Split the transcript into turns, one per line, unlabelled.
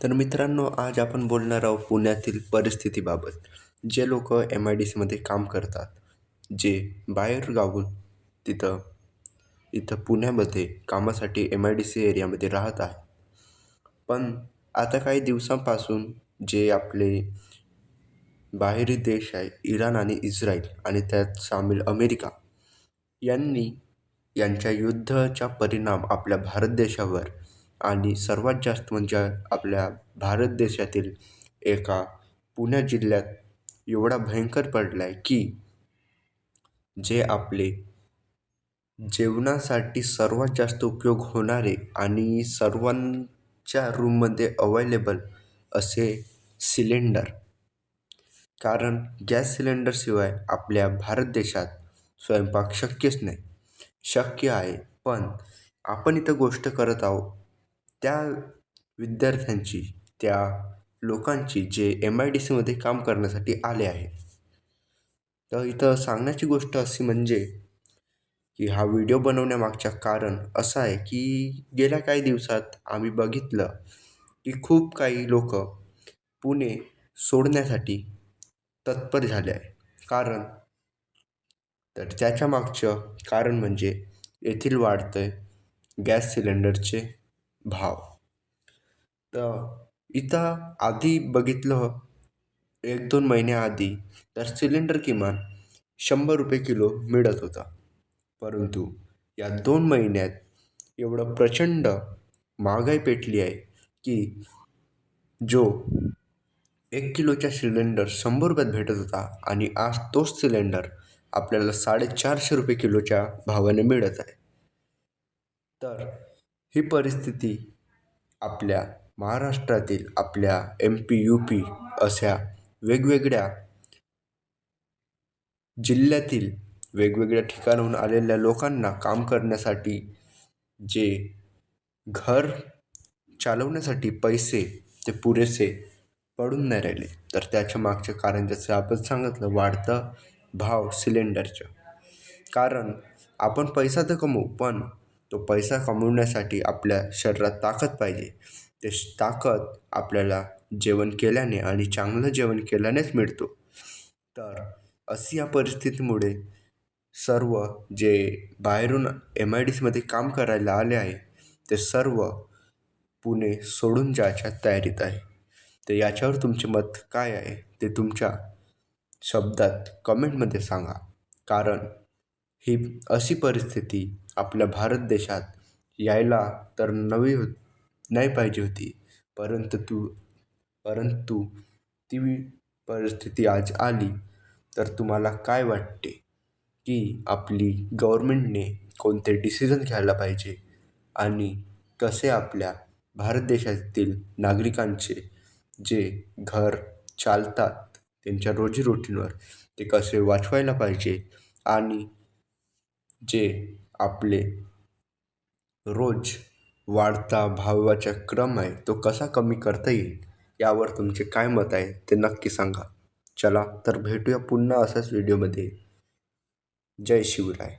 तर मित्रांनो, आज आपण बोलणार आहोत पुण्यातील परिस्थितीबाबत. जे लोक MIDCमध्ये काम करतात, जे बाहेर गावाहून तिथं इथं पुण्यामध्ये कामासाठी MIDC एरियामध्ये राहत आहे. पण आता काही दिवसांपासून जे आपले बाहेरील देश आहे, इराण आणि इस्रायल आणि त्यात सामील अमेरिका यांनी यांच्या युद्धाचा परिणाम आपल्या भारत देशावर आणि सर्वात जास्त म्हणजे आपल्या भारत देशातील एका पुणे जिल्ह्यात एवढा भयंकर पडला आहे की जे आपले जेवणासाठी सर्वात जास्त उपयोग होणारे आणि सर्वांच्या रूममध्ये अवेलेबल असे सिलेंडर, कारण गॅस सिलेंडरशिवाय आपल्या भारत देशात स्वयंपाक शक्यच नाही. शक्य आहे, पण आपण इथं गोष्ट करत आहोत त्या विद्यार्थ्यांची, त्या लोकांची जे MIDCमध्ये काम करण्यासाठी आले आहेत. तर इथं सांगण्याची गोष्ट अशी म्हणजे की हा व्हिडिओ बनवण्यामागचं कारण असं आहे की गेल्या काही दिवसात आम्ही बघितलं की खूप काही लोक पुणे सोडण्यासाठी तत्पर झाले आहे. तर त्याच्या मागचं कारण म्हणजे येथील वाढते गॅस सिलेंडरचे भाव. तर इथं आधी बघितलं 1-2 महिन्याआधी तर सिलेंडर किमान 100 रुपये किलो मिळत होता. परंतु या 2 महिन्यात एवढं प्रचंड महागाई पेटली आहे की जो 1 किलोचा सिलेंडर 100 रुपयात भेटत होता आणि आज तोच सिलेंडर आपल्याला 450 रुपये किलोच्या भावाने मिळत आहे. तर ही परिस्थिती आपल्या महाराष्ट्रातील, आपल्या MP, UP अशा वेगवेगळ्या जिल्ह्यातील वेगवेगळ्या ठिकाणाहून आलेल्या लोकांना काम करण्यासाठी जे घर चालवण्यासाठी पैसे ते पुरेसे पडून नाही राहिले. तर त्याच्या मागचं कारण जसं आपण सांगितलं, वाढतं भाव सिलेंडरचं. कारण आपण पैसा तर कमवू, पण तो पैसा कमवण्यासाठी आपल्या शरीरात ताकद पाहिजे. ते ताकद आपल्याला जेवण केल्याने आणि चांगलं जेवण केल्यानेच मिळतो. तर अशी या परिस्थितीमुळे सर्व जे बाहेरून MIDCमध्ये काम करायला आले आहे ते सर्व पुणे सोडून जायच्या तयारीत आहे. तर याच्यावर तुमचे मत काय आहे ते तुमच्या शब्दात कमेंटमध्ये सांगा. कारण ही अशी परिस्थिती आपल्या भारत देशात यायला तर नाही पाहिजे होती, परंतु ती परिस्थिती आज आली. तर तुम्हाला काय वाटते की आपली गव्हर्मेंटने कोणते डिसिजन घ्यायला पाहिजे आणि कसे आपल्या भारत देशातील नागरिकांचे जे घर चालतात त्यांच्या रोजीरोटीवर ते कसे वाचवायला पाहिजे आणि जे आपले रोज वाढता भावाचा क्रम आहे तो कसा कमी करता येईल, यावर तुमचे काय मत आहे ते नक्की सांगा. चला तर भेटूया पुन्हा असाच व्हिडिओमध्ये. जय शिवराय.